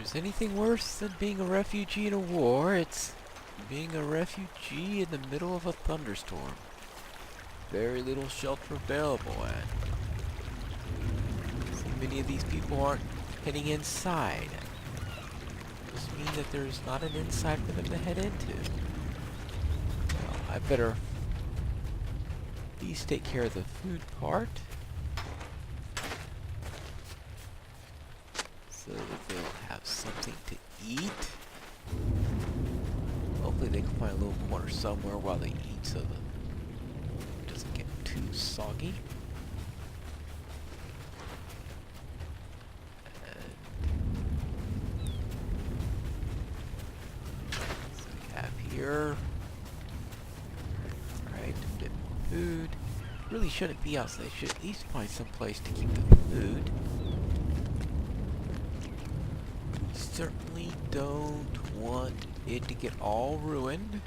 there's anything worse than being a refugee in a war, it's being a refugee in the middle of a thunderstorm. Very little shelter available, and so many of these people aren't heading inside. Does this mean that there's not an inside for them to head into? Well, I better at least take care of the food part, so that they'll have something to eat. Hopefully they can find a little water somewhere while they eat so that it doesn't get too soggy. So we have here, alright, a bit more food. Really shouldn't be out, so they should at least find some place to keep the food. Certainly don't want it to get all ruined.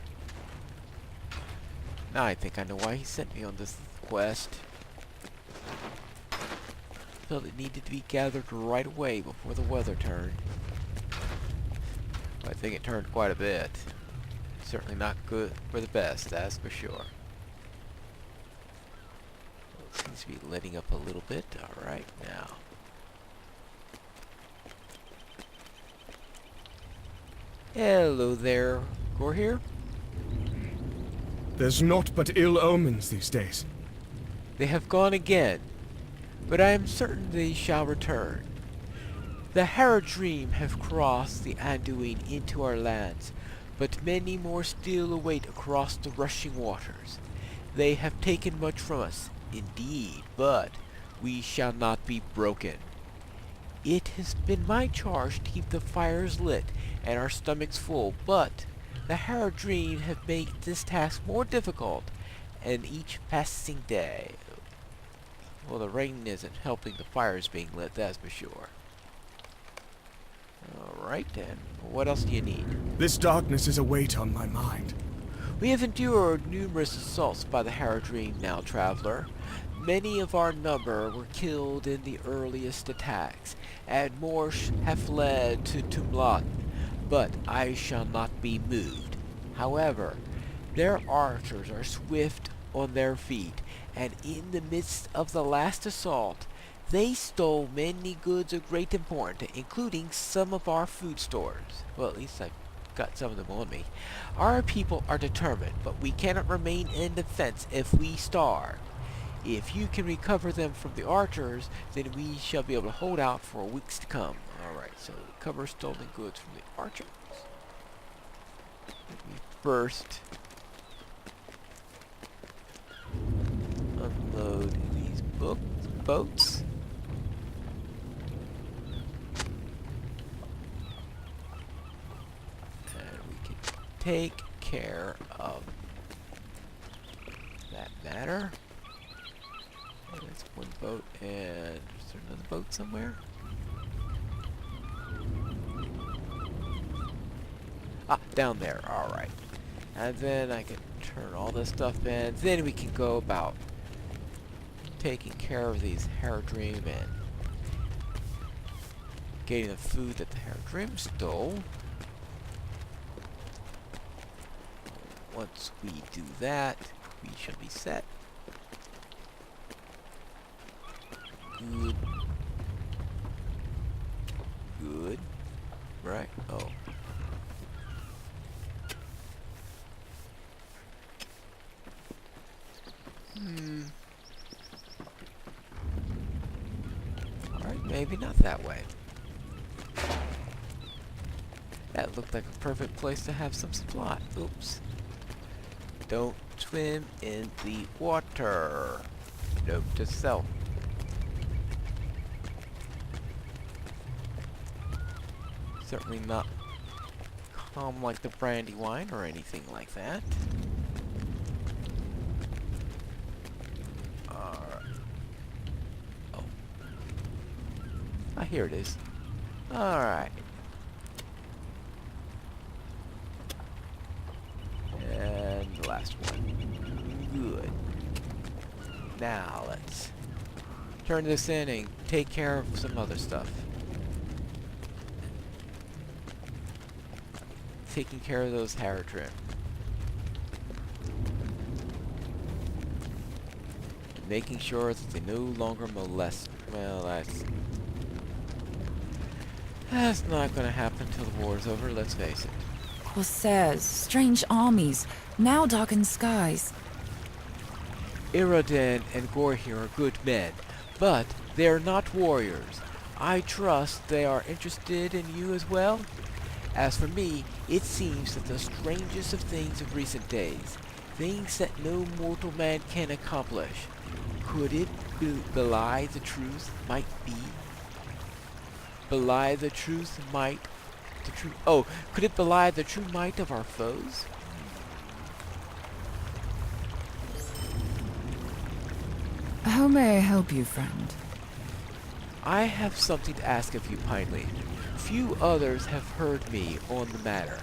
Now I think I know why he sent me on this quest. Felt it needed to be gathered right away before the weather turned. I think it turned quite a bit. Certainly not good for the best, that's for sure. It seems to be letting up a little bit. Alright, now. Hello there, Gore here. There's naught but ill omens these days. They have gone again, but I am certain they shall return. The Haradrim have crossed the Anduin into our lands, but many more still await across the rushing waters. They have taken much from us, indeed, but we shall not be broken. It has been my charge to keep the fires lit and our stomachs full, but the Haradrim have made this task more difficult, and each passing day. Well, the rain isn't helping the fires being lit, that's for sure. Alright then, what else do you need? This darkness is a weight on my mind. We have endured numerous assaults by the Haradrim now, traveler. Many of our number were killed in the earliest attacks, and more have fled to Tumlat, but I shall not be moved. However, their archers are swift on their feet, and in the midst of the last assault, they stole many goods of great importance, including some of our food stores. Well, at least I've got some of them on me. Our people are determined, but we cannot remain in defense if we starve. If you can recover them from the archers, then we shall be able to hold out for weeks to come. Alright, so recover stolen goods from the archers. Let me first unload these boats. And we can take care of that matter. Okay, that's one boat, and is there another boat somewhere? Ah, down there, alright. And then I can turn all this stuff in. Then we can go about taking care of these Haradrim and getting the food that the Haradrim stole. Once we do that, we shall be set. Good. Good. Right. Oh. Alright, maybe not that way. That looked like a perfect place to have some supply. Oops. Don't swim in the water. Note to self. Certainly not calm like the brandy wine or anything like that. Alright. Oh. Ah, here it is. Alright. And the last one. Good. Now let's turn this in and take care of some other stuff. taking care of those Haradrim. And making sure that they no longer molest. Well, that's not gonna happen till the war's over, let's face it. Corsairs, strange armies, now darkened skies. Iroden and Gorhir are good men, but they are not warriors. I trust they are interested in you as well. As for me, it seems that the strangest of things of recent days, things that no mortal man can accomplish, could it belie the truth might be? Belie the truth might, could it belie the true might of our foes? How may I help you, friend? I have something to ask of you, Pineleaf. Few others have heard me on the matter,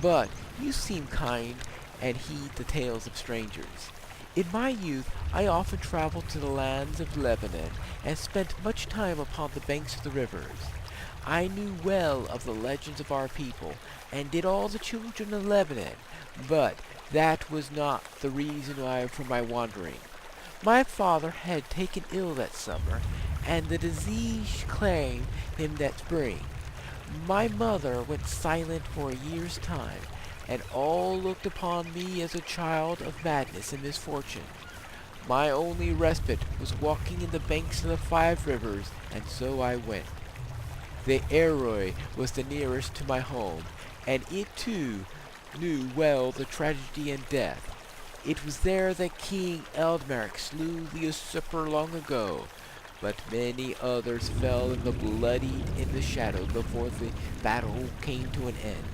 but you seem kind and heed the tales of strangers. In my youth, I often traveled to the lands of Lebanon and spent much time upon the banks of the rivers. I knew well of the legends of our people, and did all the children of Lebanon, but that was not the reason why for my wandering. My father had taken ill that summer, and the disease claimed him that spring. My mother went silent for a year's time, and all looked upon me as a child of madness and misfortune. My only respite was walking in the banks of the 5 rivers, and so I went. The Arroy was the nearest to my home, and it too knew well the tragedy and death. It was there that King Eldmeric slew the usurper long ago, but many others fell in the shadow before the battle came to an end.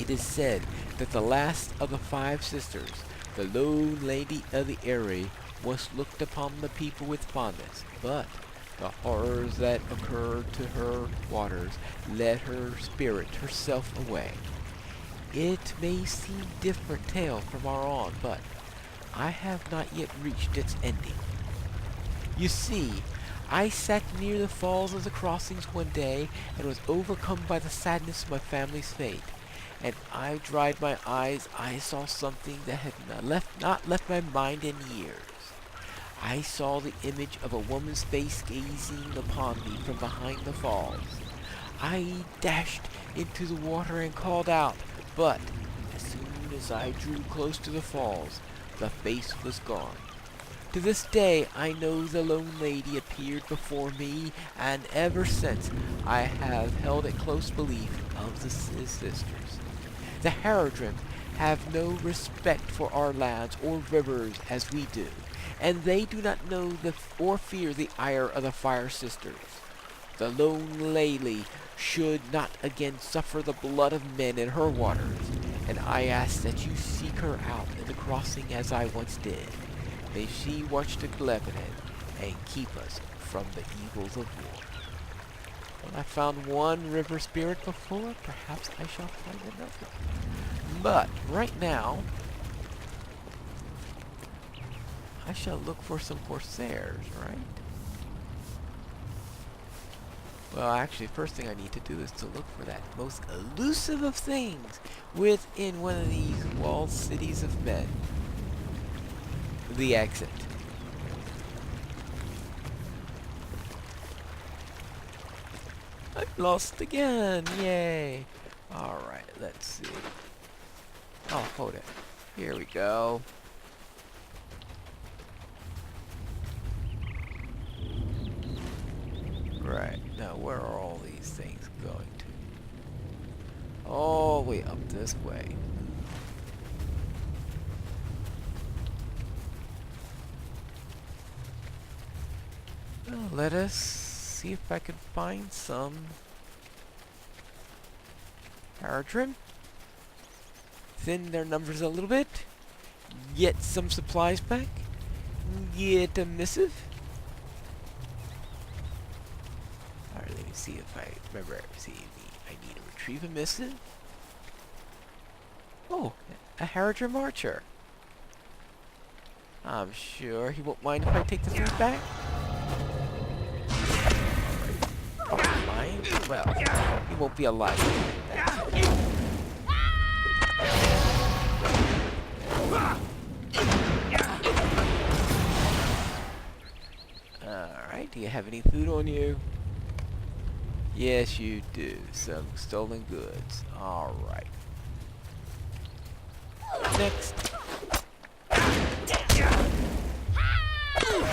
It is said that the last of the 5 sisters, the lone lady of the Eyrie, once looked upon the people with fondness, but the horrors that occurred to her waters led her spirit herself away. It may seem different tale from our own, but I have not yet reached its ending. You see, I sat near the falls of the crossings one day and was overcome by the sadness of my family's fate. And I dried my eyes. I saw something that had not left my mind in years. I saw the image of a woman's face gazing upon me from behind the falls. I dashed into the water and called out, but as soon as I drew close to the falls, the face was gone. To this day, I know the lone lady appeared before me, and ever since I have held a close belief of the sisters. The Haradrim have no respect for our lands or rivers as we do, and they do not know or fear the ire of the Fire Sisters. The lone lady should not again suffer the blood of men in her waters, and I ask that you seek her out at the crossing as I once did. May she watch the Lebanon and keep us from the evils of war. When I found one river spirit before, perhaps I shall find another. But right now, I shall look for some Corsairs, right? Well, actually, first thing I need to do is to look for that most elusive of things within one of these walled cities of men. The exit. I'm lost again! Yay! Alright, let's see. Oh, hold it. Here we go. Right, now where are all these things going to? All the way up this way. Well, let us see if I can find some Haradrim. Thin their numbers a little bit. Get some supplies back. Get a missive. Alright, let me see if I remember. I need to retrieve a missive. Oh, a Haradrim archer. I'm sure he won't mind if I take the food back. Oh, mine? Well, he won't be alive. Alright, do you have any food on you? Yes, you do. Some stolen goods. Alright. Next. Rule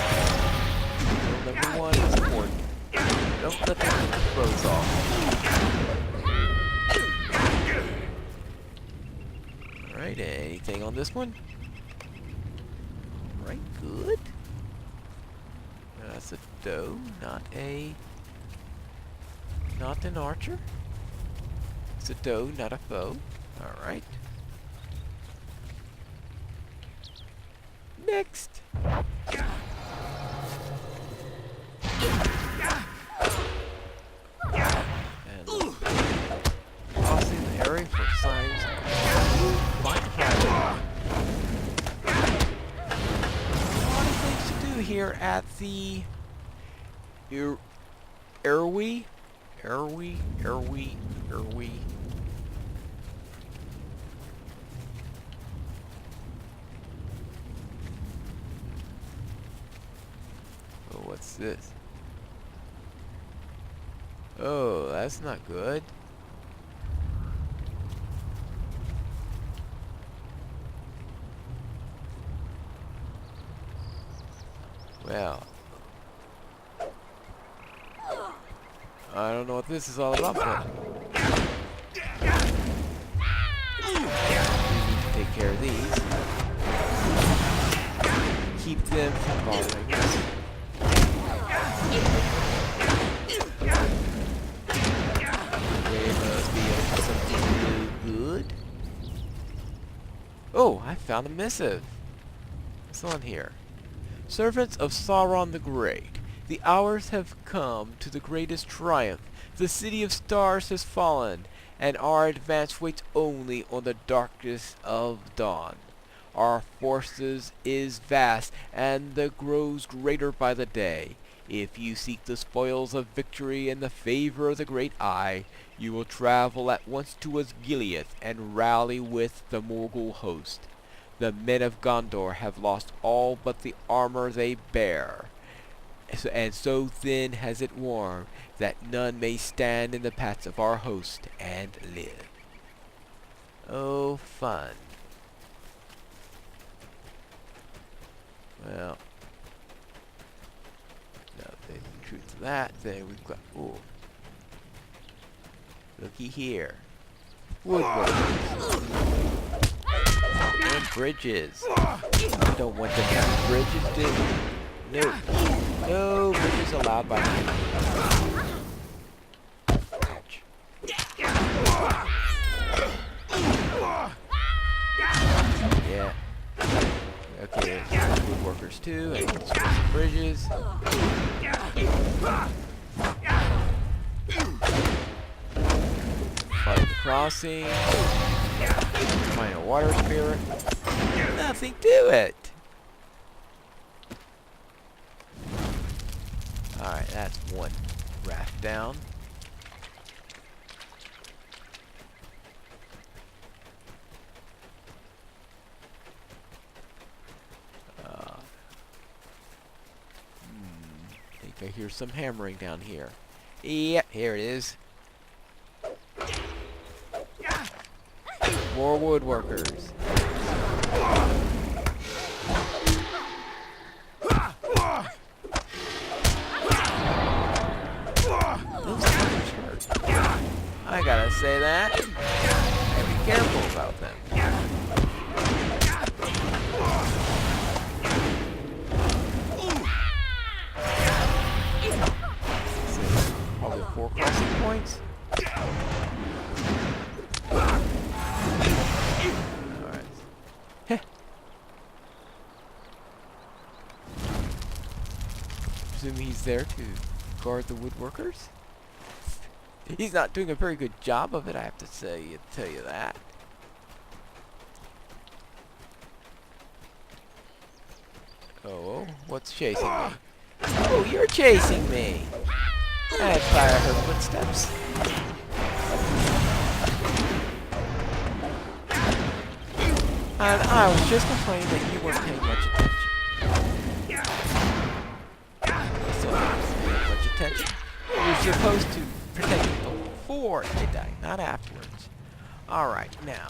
number 1 is important. Don't let them get the clothes off. Alright, anything on this one? Alright, good. That's a doe, not an archer. It's a doe, not a foe. Alright. Next. And crossing the area for signs of Minecraft. A lot of things to do here at the Erwi. Oh, what's this? Oh, that's not good. Well, I don't know what this is all about, but we need to take care of these. Keep them from bothering us. They must be up to something really good. Oh, I found a missive. What's on here? Servants of Sauron the Great, the hours have come to the greatest triumph. The city of stars has fallen, and our advance waits only on the darkness of dawn. Our forces is vast, and the grows greater by the day. If you seek the spoils of victory and the favor of the great Eye, you will travel at once to Osgiliath and rally with the Morgul host. The men of Gondor have lost all but the armor they bear, and so thin has it worn that none may stand in the paths of our host and live. Oh, fun. Well, nothing true to that. Then we've got, ooh, looky here, woodworkers. And bridges. I don't want them to have bridges, do we? No. No bridges allowed by me. Ouch. Yeah. Okay, woodworkers too, and let's put some bridges. Fight the crossing. Find a water spirit. Nothing to it. Alright, that's one raft down. I think I hear some hammering down here. Yep, here it is. More woodworkers. Those things hurt. I gotta say that. Gotta be careful about them. So, probably 4 crossing points. Presume he's there to guard the woodworkers. He's not doing a very good job of it, I have to tell you that. Oh, what's chasing me? Oh, you're chasing me! I thought I heard footsteps. And I was just complaining that you weren't paying much attention. So I wasn't paying much attention. You're supposed to protect people before they die, not afterwards. Alright, now.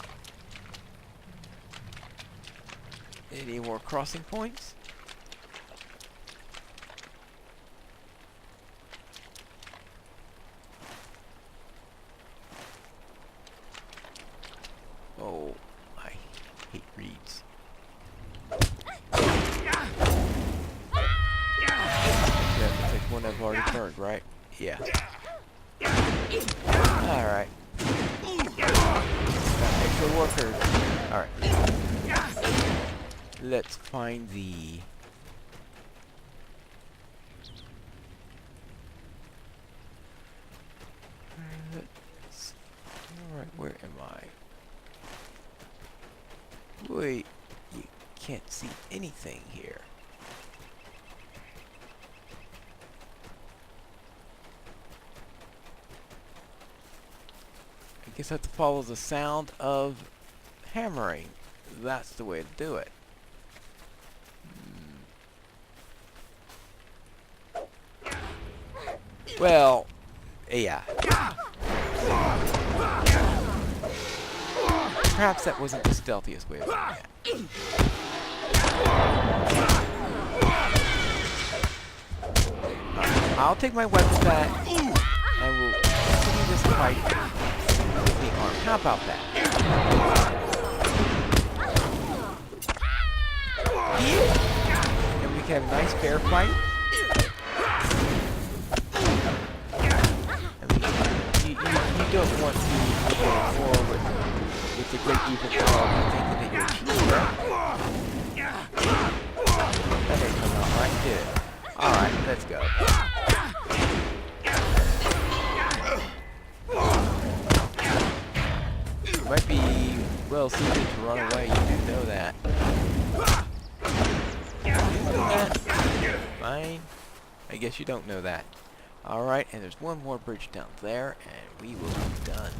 Any more crossing points? Oh, I hate reeds. Yeah, looks like one I've already burned, right? Yeah. Alright. Got extra workers. Alright. Let's find the... Alright, where am I? Wait, you can't see anything here. I guess I have to follow the sound of hammering. That's the way to do it. Well, yeah. Perhaps that wasn't the stealthiest way of doing that. I'll take my weapon back, and we'll continue this fight with the arm. How about that? And we can have a nice fair fight. I mean, you don't want to go forward with the great evil dog thinking that you're cheating, right? That didn't come out right, did it? Alright, let's go. You might be well suited to run away, you do know that. You know that? Fine. I guess you don't know that. Alright, and there's one more bridge down there, and we will be done.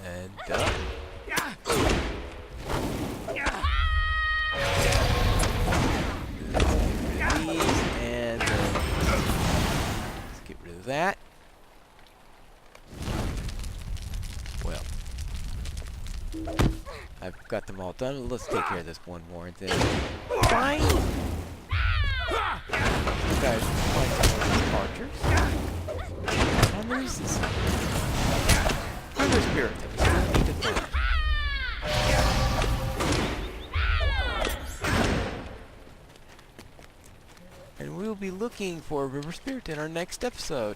And done. Let's get rid of that. Well, I've got them all done. Let's take care of this one more and then fine. You guys find some of these archers. And there's this other spirit that we still need to find. And we'll be looking for a river spirit in our next episode.